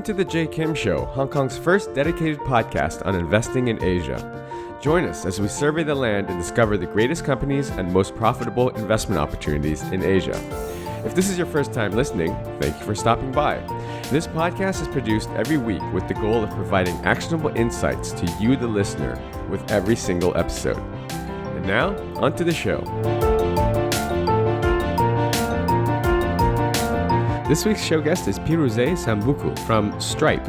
to the J. Kim Show, Hong Kong's first dedicated podcast on investing in Asia. Join us as we survey the land and discover the greatest companies and most profitable investment opportunities in Asia. If this is your first time listening, thank you for stopping by. This podcast is produced every week with the goal of providing actionable insights to you, the listener, with every single episode. And now, onto the show. This week's show guest is Piruze Sabuncu from Stripe.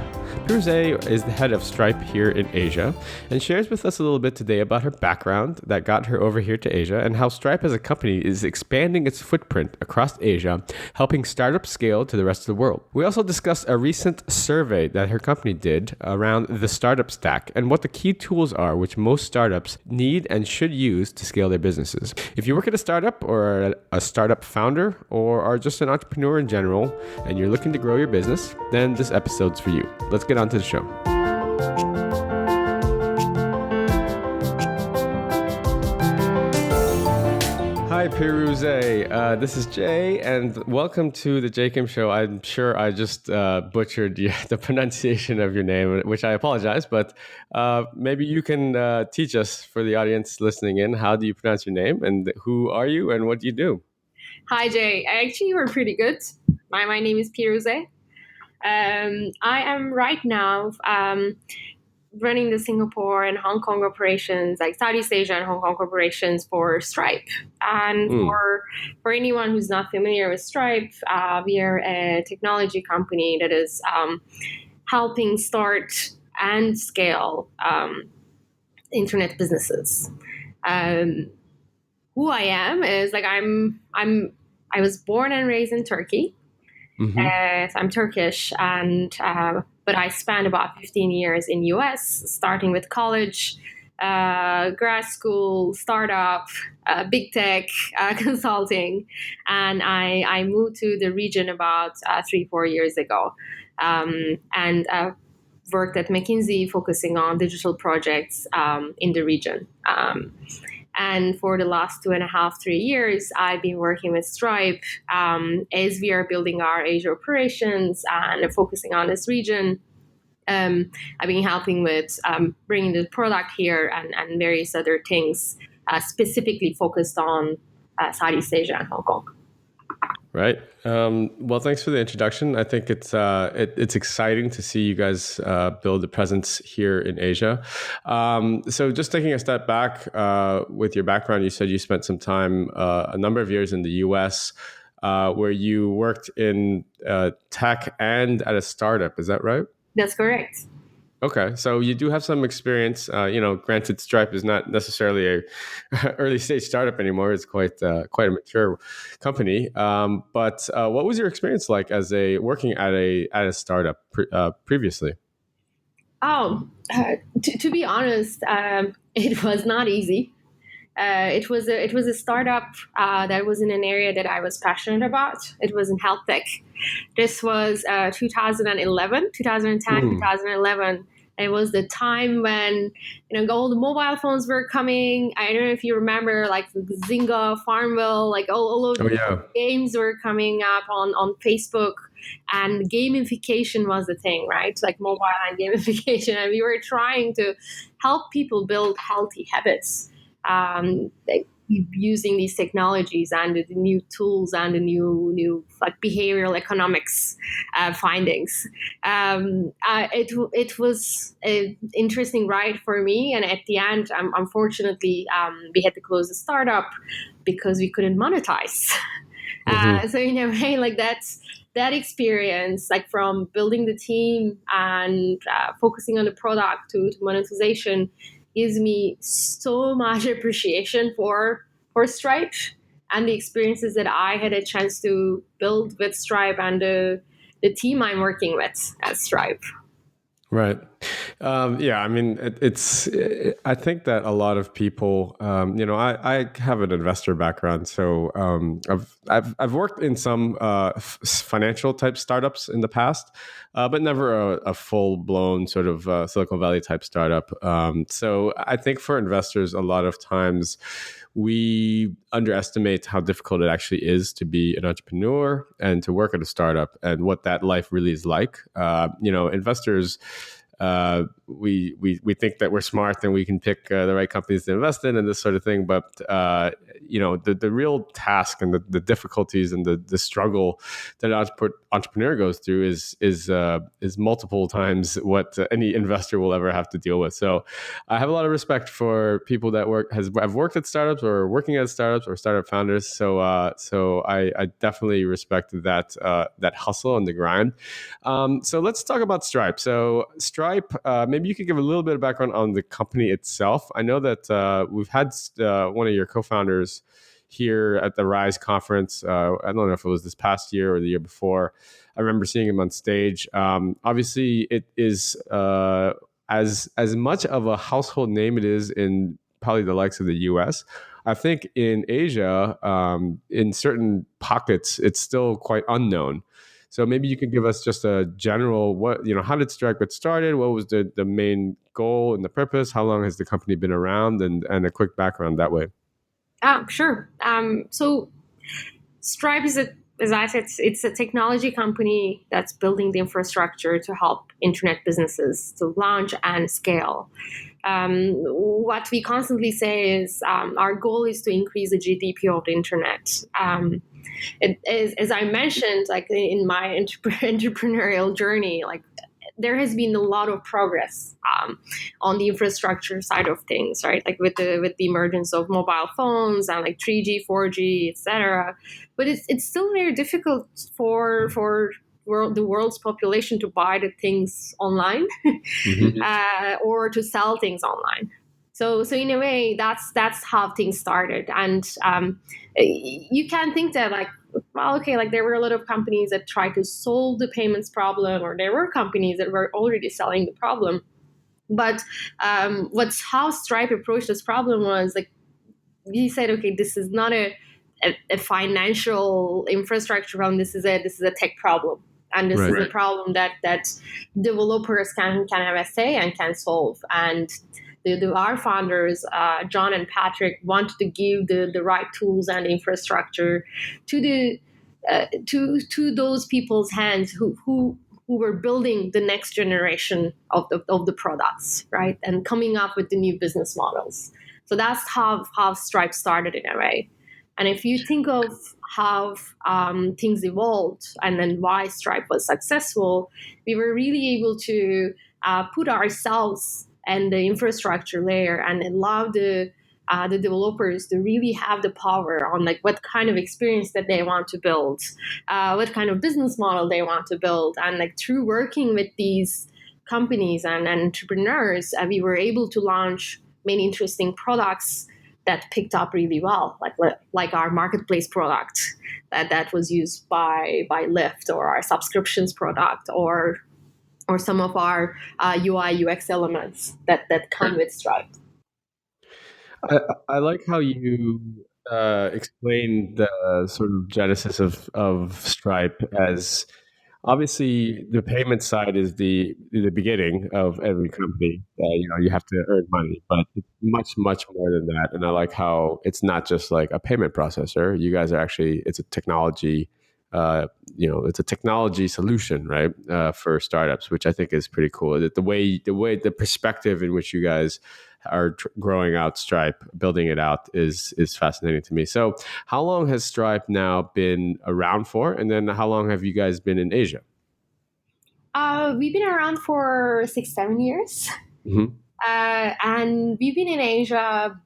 Piruze is the head of Stripe here in Asia and shares with us a little bit today about her background that got her over here to Asia and how Stripe as a company is expanding its footprint across Asia, helping startups scale to the rest of the world. We also discuss a recent survey that her company did around the startup stack and what the key tools are which most startups need and should use to scale their businesses. If you work at a startup or a startup founder or are just an entrepreneur in general and you're looking to grow your business, then this episode's for you. Let's get on to the show. Hi, Piruze. This is Jay, and welcome to the J. Kim Show. I'm sure I just butchered the pronunciation of your name, which I apologize, but maybe you can teach us, for the audience listening in, how do you pronounce your name, and who are you, and what do you do? Hi, Jay. Actually, you were pretty good. My name is Piruze. I am right now running the Singapore and Hong Kong operations, like Southeast Asia and Hong Kong operations for Stripe. And for anyone who's not familiar with Stripe, we are a technology company that is helping start and scale internet businesses. Who I am is I was born and raised in Turkey. Mm-hmm. So I'm Turkish, but I spent about 15 years in US, starting with college, grad school, startup, big tech, consulting, and I moved to the region about 3-4 years ago, and worked at McKinsey, focusing on digital projects in the region. And for the last 2.5-3 years, I've been working with Stripe as we are building our Asia operations and focusing on this region. I've been helping with bringing the product here and various other things, specifically focused on Southeast Asia and Hong Kong. Right. Well, thanks for the introduction. I think it's exciting to see you guys build a presence here in Asia. So just taking a step back with your background, you said you spent some time, a number of years in the US, where you worked in tech and at a startup. Is that right? That's correct. Okay, so you do have some experience. Granted, Stripe is not necessarily a early stage startup anymore. It's quite a mature company. But what was your experience like as working at a startup previously? Oh, to be honest, it was not easy. It was a startup that was in an area that I was passionate about. It was in health tech. This was 2010, 2011. It was the time when all the mobile phones were coming. I don't know if you remember, like Zynga, Farmville, like all of the games were coming up on Facebook, and gamification was the thing, right? Like mobile and gamification, and we were trying to help people build healthy habits. Using these technologies and the new tools and the new like behavioral economics findings. It was an interesting ride for me, and at the end, unfortunately, we had to close the startup because we couldn't monetize. So in a way, like that experience, like from building the team and focusing on the product to monetization, gives me so much appreciation for Stripe and the experiences that I had a chance to build with Stripe and the team I'm working with at Stripe. Right. I mean, I think that a lot of people, I have an investor background, so I've worked in some financial type startups in the past, but never a full blown sort of Silicon Valley type startup. So I think for investors, a lot of times we underestimate how difficult it actually is to be an entrepreneur and to work at a startup and what that life really is like. Investors, we think that we're smart and we can pick the right companies to invest in and this sort of thing. But the real task and the difficulties and the struggle that an entrepreneur goes through is multiple times what any investor will ever have to deal with. So I have a lot of respect for people that have worked at startups or are working at startups or startup founders. So I definitely respect that hustle and the grind. So let's talk about Stripe. So Stripe, maybe you could give a little bit of background on the company itself. I know that we've had one of your co-founders here at the Rise conference. I don't know if it was this past year or the year before. I remember seeing him on stage. Obviously, it is as much of a household name it is in probably the likes of the U.S. I think in Asia, in certain pockets, it's still quite unknown. So maybe you could give us just a general how did Stripe get started? What was the main goal and the purpose? How long has the company been around? And a quick background that way. Sure. So Stripe as I said, it's a technology company that's building the infrastructure to help internet businesses to launch and scale. What we constantly say is our goal is to increase the GDP of the internet. It is, as I mentioned, like in my entrepreneurial journey, like there has been a lot of progress on the infrastructure side of things, right? Like with the emergence of mobile phones and like 3G, 4G, etc. But it's still very difficult for the world's population to buy the things online or to sell things online. So in a way, that's how things started. And you can think that like, well, okay, like there were a lot of companies that tried to solve the payments problem, or there were companies that were already selling the problem. But what's how Stripe approached this problem was like, he said, okay, this is not a financial infrastructure problem. This is a tech problem. And this is a problem that developers can have a say and can solve. And our founders, John and Patrick, wanted to give the right tools and infrastructure to to those people's hands who were building the next generation of the products, right, and coming up with the new business models. So that's how Stripe started in a way. And if you think of how things evolved and then why Stripe was successful, we were really able to put ourselves and the infrastructure layer and allow the developers to really have the power on like what kind of experience that they want to build, what kind of business model they want to build. And like through working with these companies and entrepreneurs, we were able to launch many interesting products that picked up really well, like our marketplace product that was used by Lyft, or our subscriptions product, or some of our UI UX elements that come with Stripe. I like how you explain the sort of genesis of Stripe as obviously the payment side is the beginning of every company. You have to earn money, but it's much more than that. And I like how it's not just like a payment processor. You guys are actually it's a technology. It's a technology solution, right, for startups, which I think is pretty cool. That the perspective in which you guys are growing out Stripe, building it out is fascinating to me. So, how long has Stripe now been around for, and then how long have you guys been in Asia? We've been around for 6-7 years, and we've been in Asia.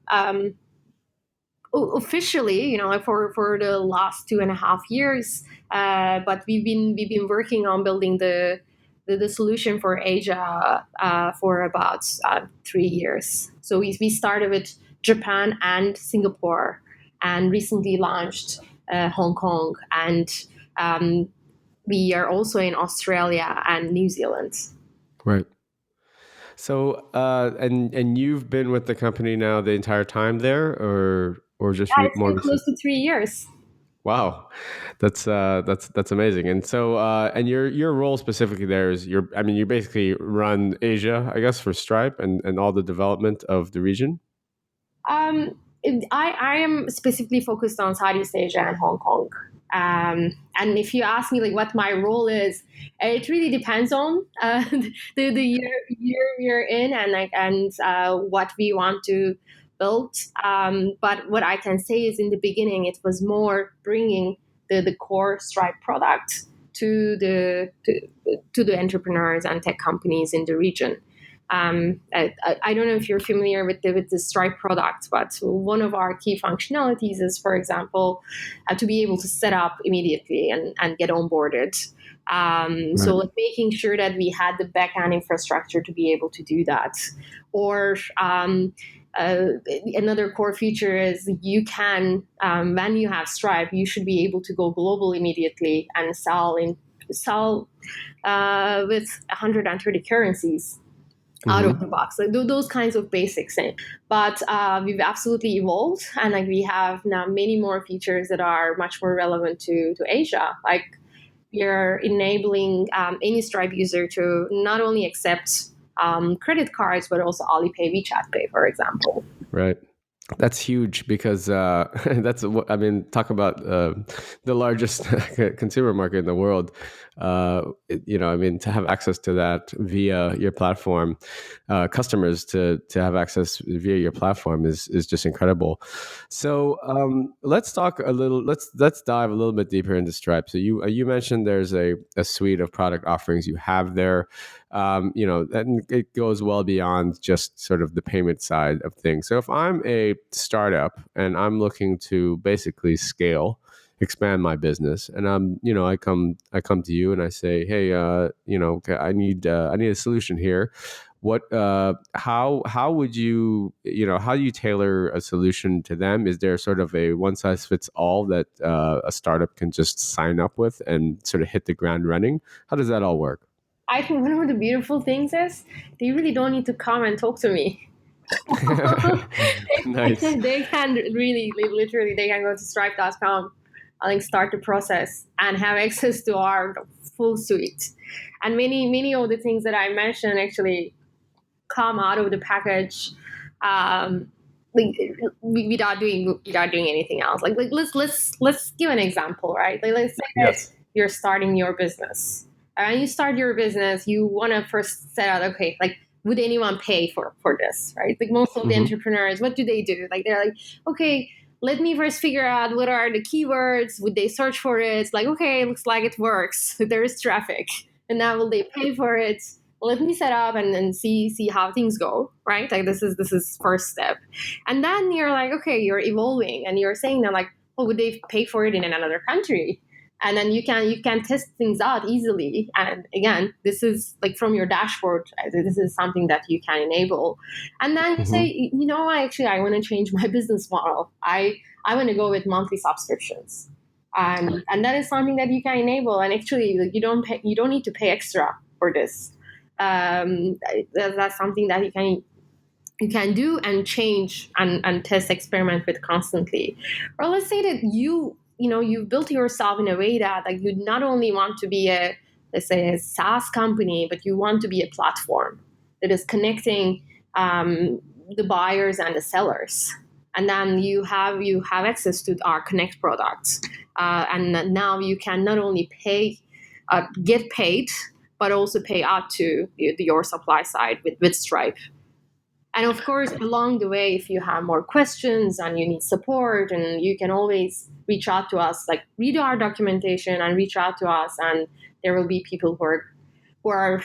Officially, for the last 2.5 years, but we've been working on building the solution for Asia for about 3 years. So we started with Japan and Singapore, and recently launched Hong Kong, and we are also in Australia and New Zealand. Right. So, and you've been with the company now the entire time there, or just It's more been close recent? to 3 years. Wow, that's amazing. And so, and your role specifically there is I mean, you basically run Asia, I guess, for Stripe and all the development of the region. Um, I am specifically focused on Southeast Asia and Hong Kong. And if you ask me like what my role is, it really depends on the year we're in and what we want to build. But what I can say is in the beginning, it was more bringing the core Stripe product to the entrepreneurs and tech companies in the region. I don't know if you're familiar with the Stripe product, but one of our key functionalities is, for example, to be able to set up immediately and get onboarded. Right. So like making sure that we had the backend infrastructure to be able to do that. Or another core feature is you can, when you have Stripe, you should be able to go global immediately and sell with 130 currencies out of the Mm-hmm. box, like those kinds of basics. But we've absolutely evolved, and like we have now many more features that are much more relevant to Asia. Like we're enabling any Stripe user to not only accept credit cards, but also Alipay, WeChat Pay, for example. Right. That's huge because that's what I mean. Talk about the largest consumer market in the world. I mean, to have access to that via your platform, customers to have access via your platform is just incredible. So let's talk a little. Let's dive a little bit deeper into Stripe. So you mentioned there's a suite of product offerings you have there. And it goes well beyond just sort of the payment side of things. So if I'm a startup and I'm looking to basically scale, expand my business, and I come to you and I say, hey, okay, I need a solution here. How would how do you tailor a solution to them? Is there sort of a one size fits all that a startup can just sign up with and sort of hit the ground running? How does that all work? I think one of the beautiful things is they really don't need to come and talk to me. Nice. They can really, literally, they can go to stripe.com and like start the process and have access to our full suite. And many of the things that I mentioned actually come out of the package, um, like, without doing anything else. Like let's give an example, right? Like let's say that Yes. you're starting your business. And you start your business, you want to first set out, okay, like would anyone pay for this, right? Like most of the Hmm. entrepreneurs, what do they do? Like they're like, okay, let me first figure out what are the keywords. Would they search for it? It's like, okay, looks like it works. There is traffic, and now will they pay for it? Let me set up and see how things go, right? Like this is first step, and then you're like, okay, you're evolving, and you're saying that like, oh, would they pay for it in another country? And then you can test things out easily. And again, this is like from your dashboard. This is something that you can enable. And then you say, Hmm. I want to change my business model. I want to go with monthly subscriptions. And that is something that you can enable. And actually, like, you don't need to pay extra for this. That's something that you can do and change and test experiment with constantly. Or let's say that you've built yourself in a way that like you not only want to be a, let's say, a SaaS company, but you want to be a platform that is connecting the buyers and the sellers. And then you have access to our Connect products, and now you can not only get paid, but also pay out to your supply side with Stripe. And of course, along the way, if you have more questions and you need support, and you can always reach out to us, like read our documentation and reach out to us, and there will be people who are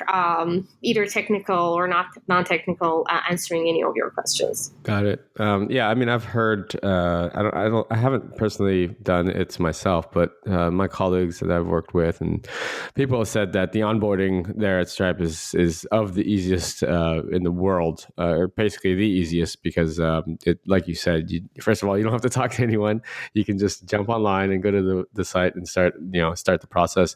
either technical or not non-technical, answering any of your questions. Got it. Yeah, I mean, I've heard. I haven't personally done it myself, but my colleagues that I've worked with and people have said that the onboarding there at Stripe is of the easiest in the world, or basically the easiest because like you said, first of all, you don't have to talk to anyone. You can just jump online and go to the site and start the process.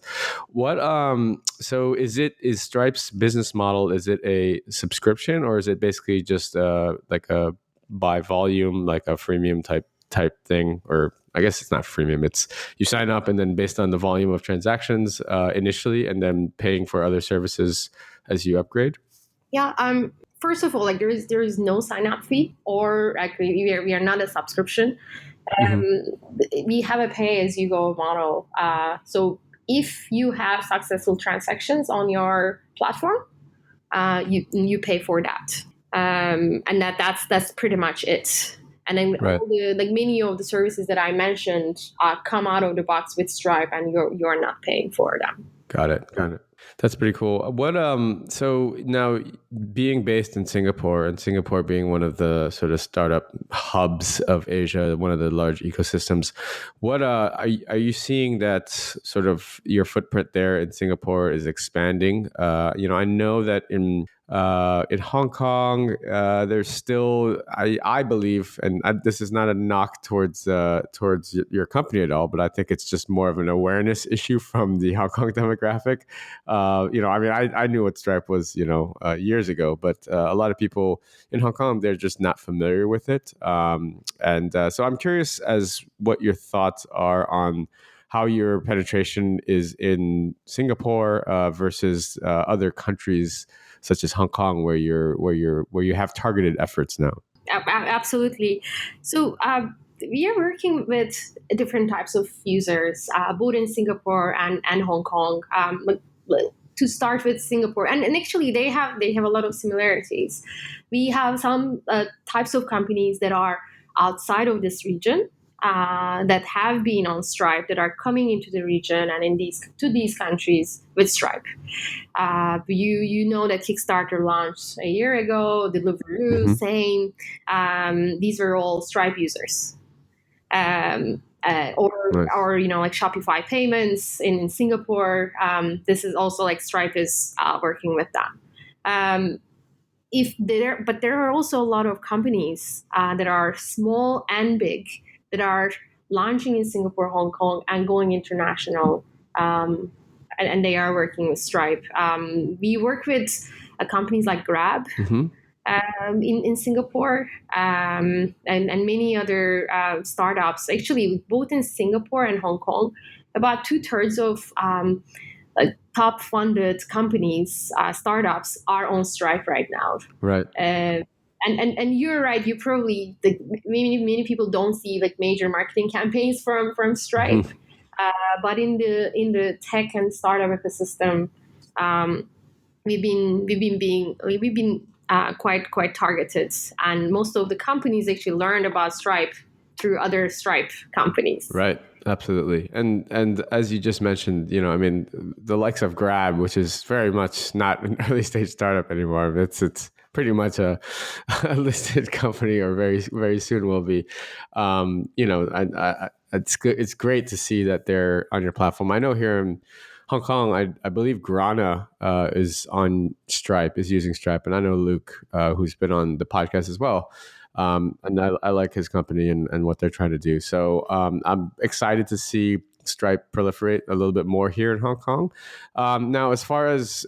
So is Stripe's business model, is it a subscription or is it basically just like a by volume, like a freemium type thing, or I guess it's not freemium. It's you sign up and then based on the volume of transactions initially, and then paying for other services as you upgrade. Yeah. First of all, like there is no sign up fee, or like we are not a subscription. Mm-hmm. We have a pay as you go model. So if you have successful transactions on your platform, you pay for that, and that's pretty much it. And then Right. all the like many of the services that I mentioned come out of the box with Stripe, and you're not paying for them. Got it. Got it. That's pretty cool. What so now being based in Singapore and Singapore being one of the sort of startup hubs of Asia, one of the large ecosystems, what are you seeing that sort of your footprint there in Singapore is expanding? I know that in Hong Kong, there's still, I believe, and this is not a knock towards your company at all, but I think it's just more of an awareness issue from the Hong Kong demographic. I knew what Stripe was, years ago, but a lot of people in Hong Kong, they're just not familiar with it. So I'm curious as what your thoughts are on how your penetration is in Singapore versus other countries such as Hong Kong, where you have targeted efforts now. Absolutely. So we are working with different types of users, both in Singapore and Hong Kong. To start with Singapore, and actually they have a lot of similarities. We have some types of companies that are outside of this region, that have been on Stripe, that are coming into the region and to these countries with Stripe. You know that Kickstarter launched a year ago, Deliveroo, Mm-hmm. same. These are all Stripe users. Or Nice. like Shopify payments in Singapore. This is also like Stripe is working with them. But there are also a lot of companies that are small and big that are launching in Singapore, Hong Kong, and going international. And they are working with Stripe. We work with companies like Grab. Mm-hmm. In Singapore, and many other startups. Actually, both in Singapore and Hong Kong, about 2/3 of top funded companies, startups, are on Stripe right now. Right. And you're right. You probably many people don't see like major marketing campaigns from Stripe, Mm-hmm. but in the tech and startup ecosystem, we've been quite targeted, and most of the companies actually learned about Stripe through other Stripe companies. Right. Absolutely. And as you just mentioned, the likes of Grab, which is very much not an early stage startup anymore. It's pretty much a listed company, or very, very soon will be. It's good. It's great to see that they're on your platform. I know here in Hong Kong, I believe Grana is on Stripe, is using Stripe, and I know Luke, who's been on the podcast as well. And I like his company and what they're trying to do. So I'm excited to see Stripe proliferate a little bit more here in Hong Kong. Now, as far as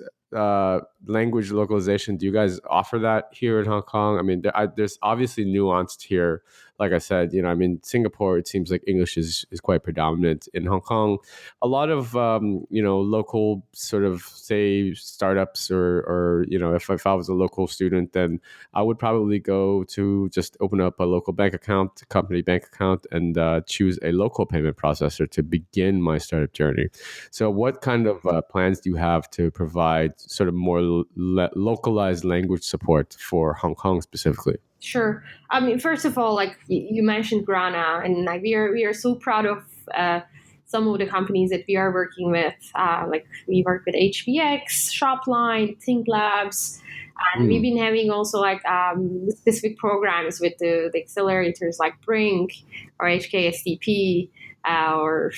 language localization, do you guys offer that here in Hong Kong? I mean, there's obviously nuanced here. Like I said, Singapore, it seems like English is quite predominant. In Hong Kong, a lot of local sort of, say, startups, or if I was a local student, then I would probably go to just open up a local bank account, company bank account, and choose a local payment processor to begin my startup journey. So what kind of plans do you have to provide sort of more localized language support for Hong Kong specifically? Sure. I mean, first of all, like you mentioned Grana, and like we are so proud of some of the companies that we are working with. Like we work with HBX, Shopline, Think Labs, and we've been having also like specific programs with the accelerators like Brink or HKSDP. Or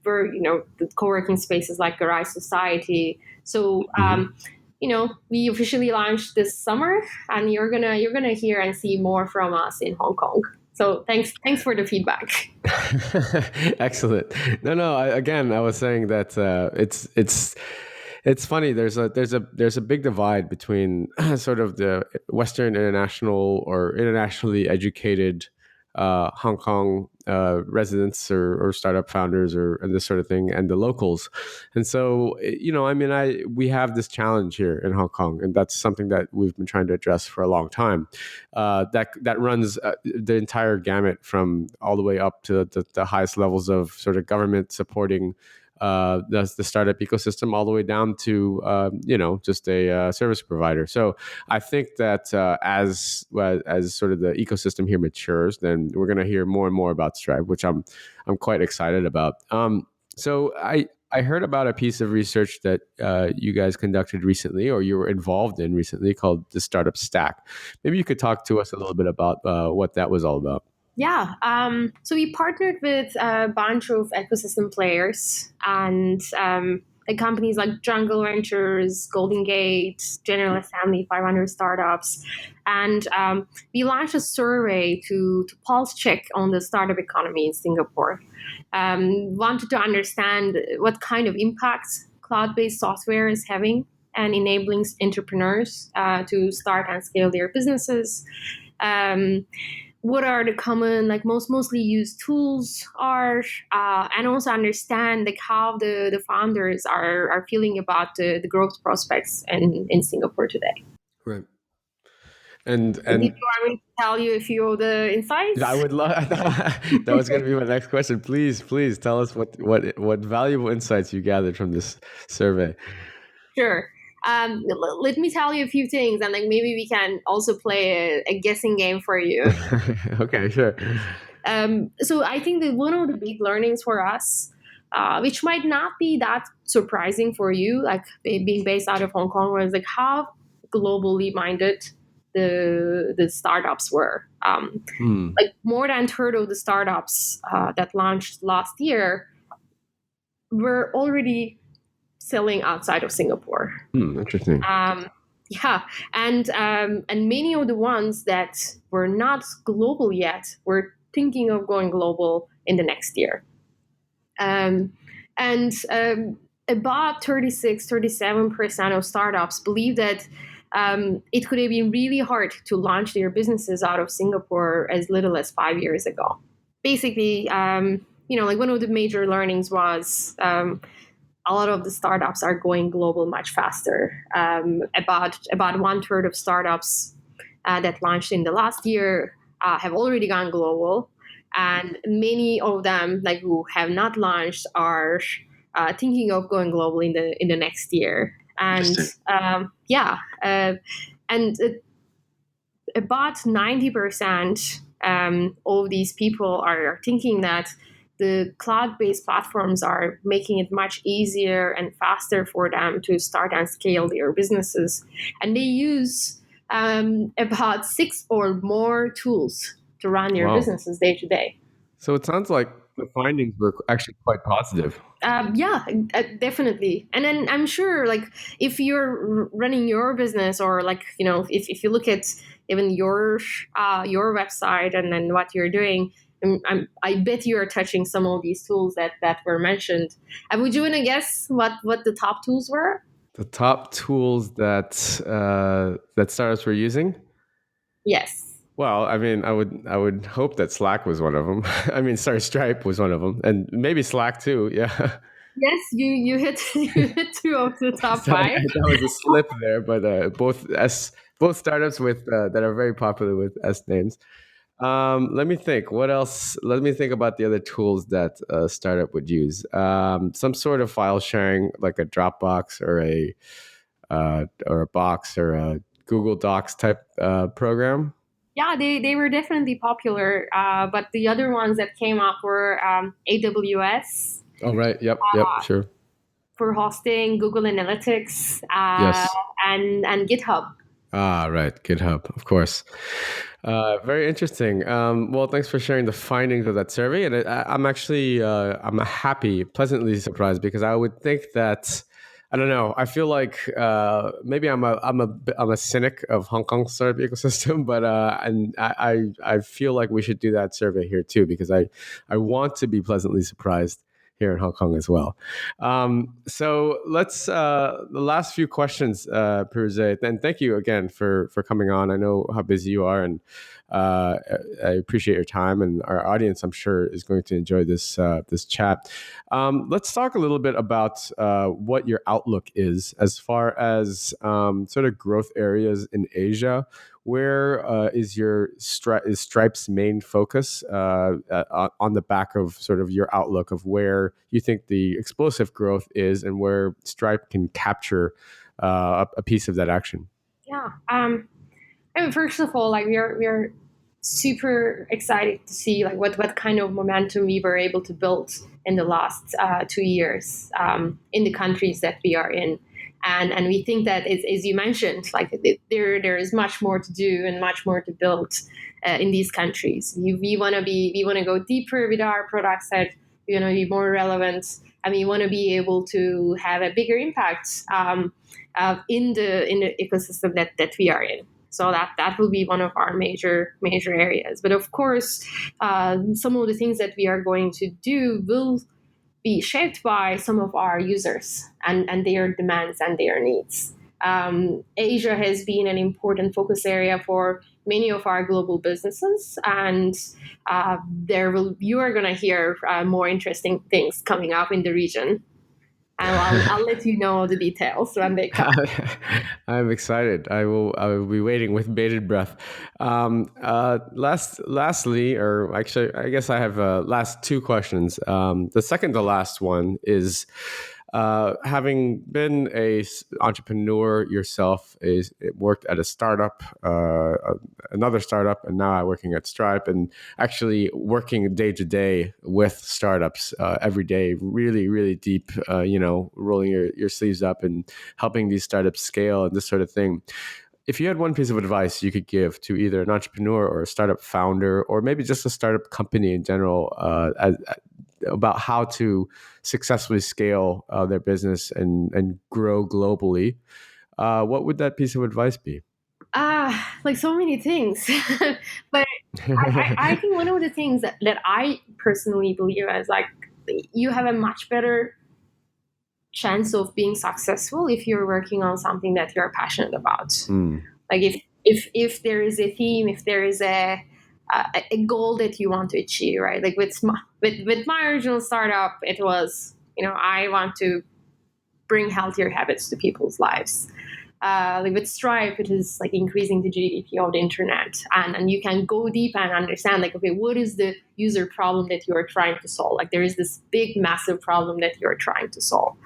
for the co-working spaces like Garage Society. So we officially launched this summer, and you're gonna hear and see more from us in Hong Kong. So thanks for the feedback. Excellent. No. I was saying that it's funny. There's a big divide between sort of the Western international or internationally educated Hong Kong residents or startup founders and this sort of thing, and the locals. And so, I mean, we have this challenge here in Hong Kong, and that's something that we've been trying to address for a long time. That runs the entire gamut from all the way up to the highest levels of sort of government supporting the startup ecosystem, all the way down to just a service provider. So I think that as sort of the ecosystem here matures, then we're going to hear more and more about Stripe, which I'm quite excited about. So I heard about a piece of research that you guys conducted recently, or you were involved in recently, called the Startup Stack. Maybe you could talk to us a little bit about what that was all about. Yeah. So we partnered with a bunch of ecosystem players and like companies like Jungle Ventures, Golden Gate, General Assembly, 500 Startups. And we launched a survey to pulse check on the startup economy in Singapore. Wanted to understand what kind of impact cloud-based software is having and enabling entrepreneurs to start and scale their businesses. What are the common, like mostly used tools are, and also understand like how the founders are feeling about the growth prospects in Singapore today. Right. And Did you want me to tell you a few of the insights? I would love. That was going to be my next question. Please tell us what valuable insights you gathered from this survey. Sure. Let me tell you a few things, and like maybe we can also play a guessing game for you. Okay, sure. So I think that one of the big learnings for us, which might not be that surprising for you, like being based out of Hong Kong, was like how globally minded the startups were. Like more than a third of the startups that launched last year were already selling outside of Singapore. Interesting. Yeah, and many of the ones that were not global yet were thinking of going global in the next year. About 36-37% of startups believe that it could have been really hard to launch their businesses out of Singapore as little as 5 years ago. Basically, like one of the major learnings was a lot of the startups are going global much faster. About 1/3 of startups that launched in the last year have already gone global, and many of them, like who have not launched, are thinking of going global in the next year. And about 90% of these people are thinking that the cloud-based platforms are making it much easier and faster for them to start and scale their businesses. And they use about 6 or more tools to run their businesses day to day. So it sounds like the findings were actually quite positive. Definitely. And then I'm sure, like, if you're running your business, or like, if you look at even your website and then what you're doing, I bet you are touching some of these tools that were mentioned. Would you want to guess what the top tools were? The top tools that startups were using? Yes. Well, I mean, I would hope that Slack was one of them. I mean, Stripe was one of them, and maybe Slack too. Yeah. Yes, you hit 2 of the top 5. That was a slip there, but both startups with that are very popular with S names. Let me think. What else? Let me think about the other tools that a startup would use. Some sort of file sharing, like a Dropbox or a Box or a Google Docs type program. Yeah, they were definitely popular. But the other ones that came up were AWS. Oh, right. Yep. Sure. For hosting, Google Analytics, yes. and GitHub. Ah, right. GitHub, of course. Very interesting. Well, thanks for sharing the findings of that survey. And I'm actually I'm pleasantly surprised, because I would think that, I don't know, I feel like maybe I'm a cynic of Hong Kong startup ecosystem, but and I feel like we should do that survey here too, because I want to be pleasantly surprised here in Hong Kong as well. So let's the last few questions, Piruze, and thank you again for coming on. I know how busy you are, and I appreciate your time, and our audience, I'm sure, is going to enjoy this chat. Let's talk a little bit about what your outlook is as far as sort of growth areas in Asia. Where is is Stripe's main focus on the back of sort of your outlook of where you think the explosive growth is and where Stripe can capture a piece of that action? Yeah. I mean, first of all, like we're super excited to see like what kind of momentum we were able to build in the last 2 years in the countries that we are in, and we think that as you mentioned, like there is much more to do and much more to build in these countries. We want to go deeper with our product set. We want to be more relevant, and we want to be able to have a bigger impact in the ecosystem that we are in. So that will be one of our major areas. But of course, some of the things that we are going to do will be shaped by some of our users and their demands and their needs. Asia has been an important focus area for many of our global businesses, and you are going to hear more interesting things coming up in the region. I'll let you know the details when they come. I'm excited. I will be waiting with bated breath. Lastly, or actually, I guess I have last two questions. The second to last one is having been a entrepreneur yourself, worked at a startup, another startup, and now I'm working at Stripe, and actually working day to day with startups every day, really, really deep. Rolling your sleeves up and helping these startups scale and this sort of thing. If you had one piece of advice you could give to either an entrepreneur or a startup founder, or maybe just a startup company in general, about how to successfully scale their business and grow globally, what would that piece of advice be? Like so many things. But I think one of the things that I personally believe is like you have a much better chance of being successful if you're working on something that you're passionate about. Like if there is a theme, if there is a goal that you want to achieve, right? Like with my original startup, it was, I want to bring healthier habits to people's lives. Like with Stripe, it is like increasing the GDP of the internet, and you can go deep and understand like, okay, what is the user problem that you are trying to solve? Like there is this big, massive problem that you're trying to solve.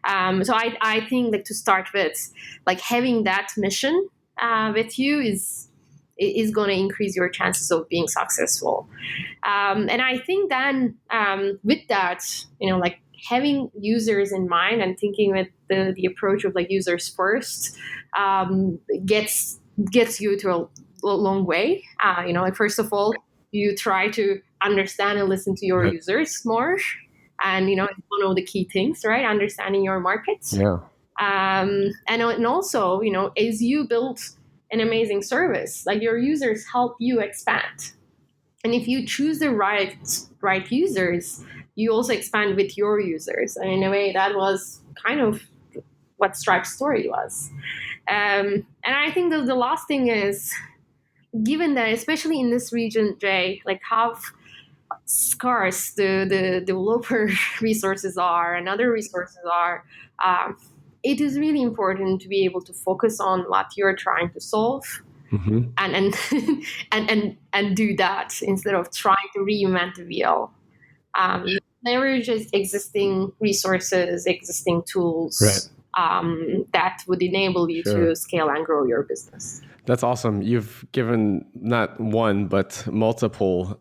So I think like to start with, like having that mission with you is going to increase your chances of being successful. And I think then with that, like having users in mind and thinking with the approach of like users first gets you to a long way. Like first of all, you try to understand and listen to your users more. And, it's one of the key things, right? Understanding your markets. Yeah. And also, as you build an amazing service, like your users help you expand. And if you choose the right users, you also expand with your users. And in a way, that was kind of what Stripe's story was. And I think the last thing is, given that, especially in this region, Jay, like how scarce the developer resources are and other resources are, it is really important to be able to focus on what you're trying to solve. Mm-hmm. and do that instead of trying to reinvent the wheel. Leverage just existing resources, existing tools, right, that would enable you to scale and grow your business. That's awesome. You've given not one, but multiple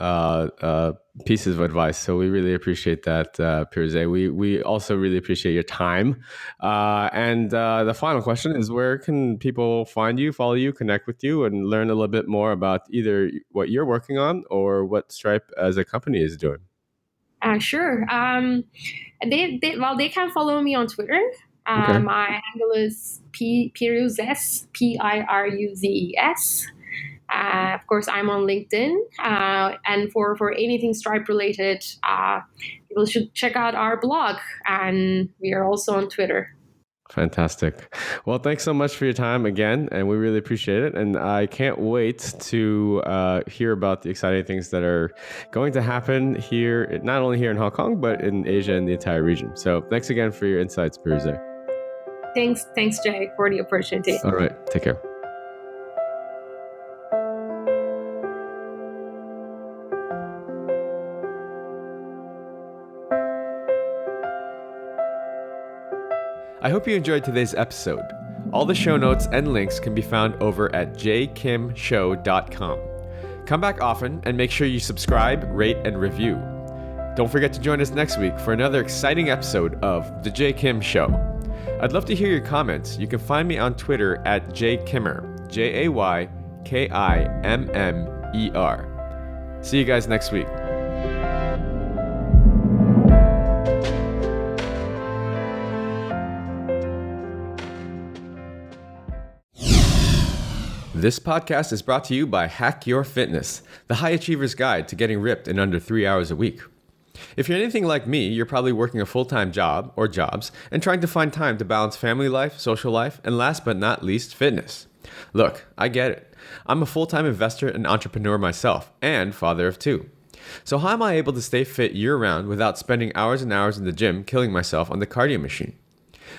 pieces of advice. So we really appreciate that, Piruze. We also really appreciate your time. And the final question is, where can people find you, follow you, connect with you, and learn a little bit more about either what you're working on or what Stripe as a company is doing? Sure. They can follow me on Twitter. Okay. My handle is Piruzes, Piruzes. course, I'm on LinkedIn. And for anything Stripe related, people should check out our blog. And we are also on Twitter. Fantastic. Well, thanks so much for your time again, and we really appreciate it. And I can't wait to hear about the exciting things that are going to happen here, not only here in Hong Kong, but in Asia and the entire region. So thanks again for your insights, Piruze. Thanks, Jay, for the opportunity. All right. Take care. I hope you enjoyed today's episode. All the show notes and links can be found over at jkimshow.com. Come back often and make sure you subscribe, rate, and review. Don't forget to join us next week for another exciting episode of The Jay Kim Show. I'd love to hear your comments. You can find me on Twitter at jaykimmer, JAYKIMMER. See you guys next week. This podcast is brought to you by Hack Your Fitness, the high achiever's guide to getting ripped in under 3 hours a week. If you're anything like me, you're probably working a full-time job or jobs and trying to find time to balance family life, social life, and last but not least, fitness. Look, I get it. I'm a full-time investor and entrepreneur myself, and father of two. So how am I able to stay fit year-round without spending hours and hours in the gym killing myself on the cardio machine?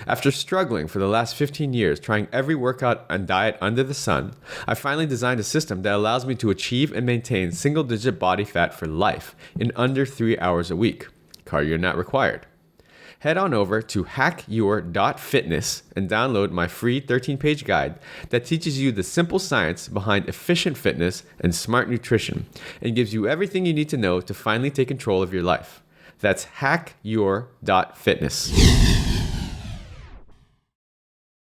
After struggling for the last 15 years trying every workout and diet under the sun, I finally designed a system that allows me to achieve and maintain single-digit body fat for life in under 3 hours a week. Cardio not required. Head on over to hackyour.fitness and download my free 13-page guide that teaches you the simple science behind efficient fitness and smart nutrition and gives you everything you need to know to finally take control of your life. That's hackyour.fitness.